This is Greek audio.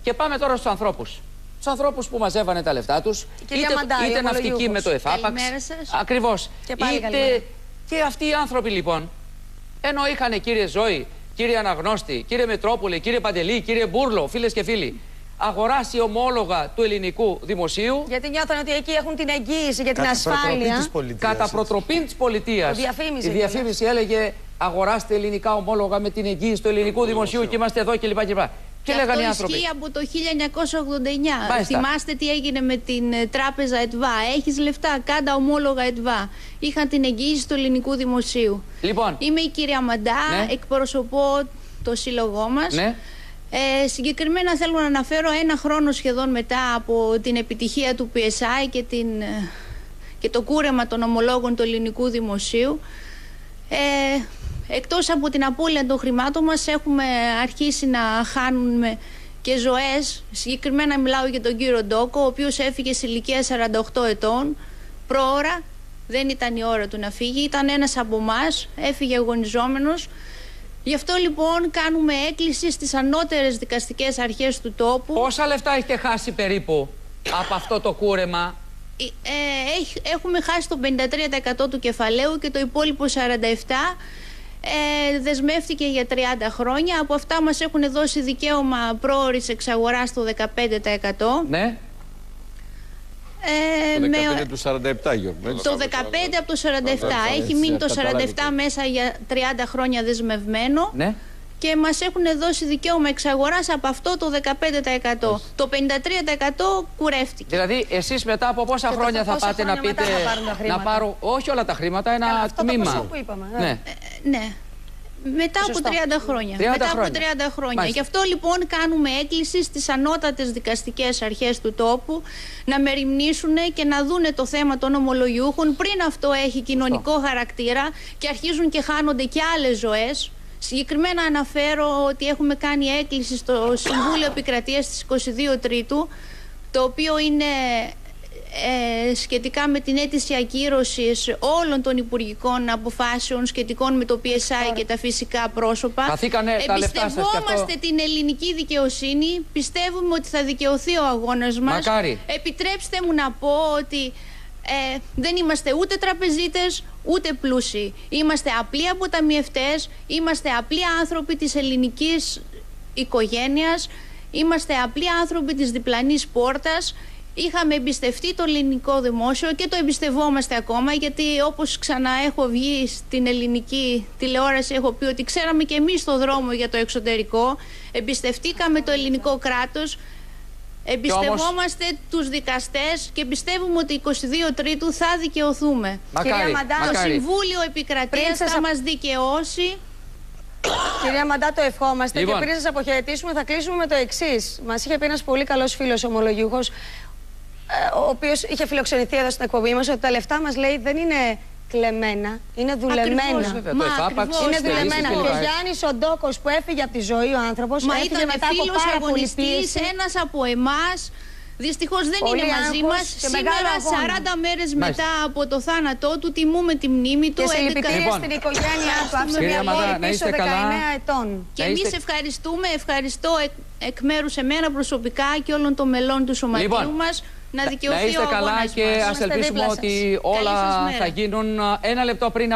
Και πάμε τώρα στους ανθρώπους. Στους ανθρώπους που μαζεύανε τα λεφτά τους, είτε ναυτικοί με το εφάπαξ. Ακριβώς. Είτε και αυτοί οι άνθρωποι λοιπόν, ενώ είχαν, κύριε Ζώη, κύριε Αναγνώστη, κύριε Μετρόπουλε, κύριε Παντελή, κύριε Μπούρλο, φίλες και φίλοι, αγοράσει ομόλογα του ελληνικού δημοσίου. Γιατί νιώθανε ότι εκεί έχουν την εγγύηση για την ασφάλεια. Κατά προτροπήν της πολιτείας. Η διαφήμιση έλεγε αγοράστε ελληνικά ομόλογα με την εγγύηση του ελληνικού δημοσίου και είμαστε εδώ κλπ. Και λέγανε οι άνθρωποι. Αυτό ισχύει από το 1989. Μάλιστα. Θυμάστε τι έγινε με την τράπεζα ΕΤΒΑ. Έχεις λεφτά, κάντα ομόλογα ΕΤΒΑ. Είχαν την εγγύηση του ελληνικού δημοσίου. Λοιπόν, είμαι η κυρία Μαντά, εκπροσωπώ το σύλλογό μας. Συγκεκριμένα θέλω να αναφέρω ένα χρόνο σχεδόν μετά από την επιτυχία του PSI και το κούρεμα των ομολόγων του ελληνικού δημοσίου. Εκτός από την απώλεια των χρημάτων μας έχουμε αρχίσει να χάνουμε και ζωές. Συγκεκριμένα μιλάω για τον κύριο Ντόκο, ο οποίος έφυγε σε ηλικία 48 ετών πρόωρα. Δεν ήταν η ώρα του να φύγει, ήταν ένας από εμάς, έφυγε αγωνιζόμενος. Γι' αυτό λοιπόν κάνουμε έκκληση στις ανώτερες δικαστικές αρχές του τόπου. Πόσα λεφτά έχετε χάσει περίπου από αυτό το κούρεμα? Έχουμε χάσει το 53% του κεφαλαίου και το υπόλοιπο 47% δεσμεύτηκε για 30 χρόνια. Από αυτά μας έχουν δώσει δικαίωμα πρόωρης εξαγοράς το 15%. Ναι. Το 15 του 47, Γιώργο. Το 15 από το 47. Έχει μείνει το 47 μέσα για 30 χρόνια δεσμευμένο. Ναι. Και μας έχουν δώσει δικαίωμα εξαγοράς από αυτό το 15%. Το 53% κουρεύτηκε. Δηλαδή, εσείς μετά από πόσα χρόνια θα πάτε να πείτε να πάρω όχι όλα τα χρήματα, ένα τμήμα? Αυτό που είπαμε. Ναι. Μετά από 30 χρόνια. Μετά από 30 χρόνια. Γι' αυτό λοιπόν κάνουμε έκκληση στις ανώτατες δικαστικές αρχές του τόπου να μεριμνήσουν και να δούνε το θέμα των ομολογιούχων πριν αυτό έχει κοινωνικό χαρακτήρα και αρχίζουν και χάνονται και άλλες ζωές. Συγκεκριμένα αναφέρω ότι έχουμε κάνει έκκληση στο Συμβούλιο Επικρατείας της 22 Τρίτου, το οποίο είναι σχετικά με την αίτηση ακύρωσης όλων των αποφάσεων σχετικών με το PSI και τα φυσικά πρόσωπα. Εμπιστευόμαστε την ελληνική δικαιοσύνη, πιστεύουμε ότι θα δικαιωθεί ο αγώνας μας. Μακάρι. Επιτρέψτε μου να πω ότι δεν είμαστε ούτε τραπεζίτες ούτε πλούσιοι. Είμαστε απλοί αποταμιευτές, είμαστε απλοί άνθρωποι της ελληνικής οικογένειας, είμαστε απλοί άνθρωποι της διπλανής πόρτας. Είχαμε εμπιστευτεί το ελληνικό δημόσιο και το εμπιστευόμαστε ακόμα, γιατί όπως ξανά έχω βγει στην ελληνική τηλεόραση έχω πει ότι ξέραμε και εμείς το δρόμο για το εξωτερικό, εμπιστευτήκαμε το ελληνικό κράτος, εμπιστευόμαστε τους δικαστές και πιστεύουμε ότι 22 Τρίτου θα δικαιωθούμε. Κυρία Μαντά, το Συμβούλιο Επικρατείας θα μας δικαιώσει. Κυρία Μαντά, το ευχόμαστε. Λοιπόν, και πριν σας αποχαιρετήσουμε θα κλείσουμε με το εξής. Μας είχε πει ένας πολύ καλός φίλος ομολογιούχος, ο οποίος είχε φιλοξενηθεί εδώ στην εκπομπή μας, ότι τα λεφτά μας, λέει, δεν είναι κλεμμένα, είναι δουλεμένα. Είναι δουλεμένα. Και ο Γιάννης ο Ντόκος που έφυγε από τη ζωή, ο άνθρωπος, έφυγε μετά από πάρα πολύ πίεση. Ένας από εμάς, δυστυχώς δεν είναι μαζί μας. Σήμερα, 40 μέρες μετά από το θάνατό του, τιμούμε τη μνήμη του. Και συλληπιτήρια στην οικογένειά του. Άφησε μια κόρη πίσω 19 ετών. Και εμείς ευχαριστώ εκ μέρους εμένα προσωπικά και όλων των μελών του σωματείου μας. Να είστε καλά και ας ελπίσουμε ότι όλα θα γίνουν ένα λεπτό πριν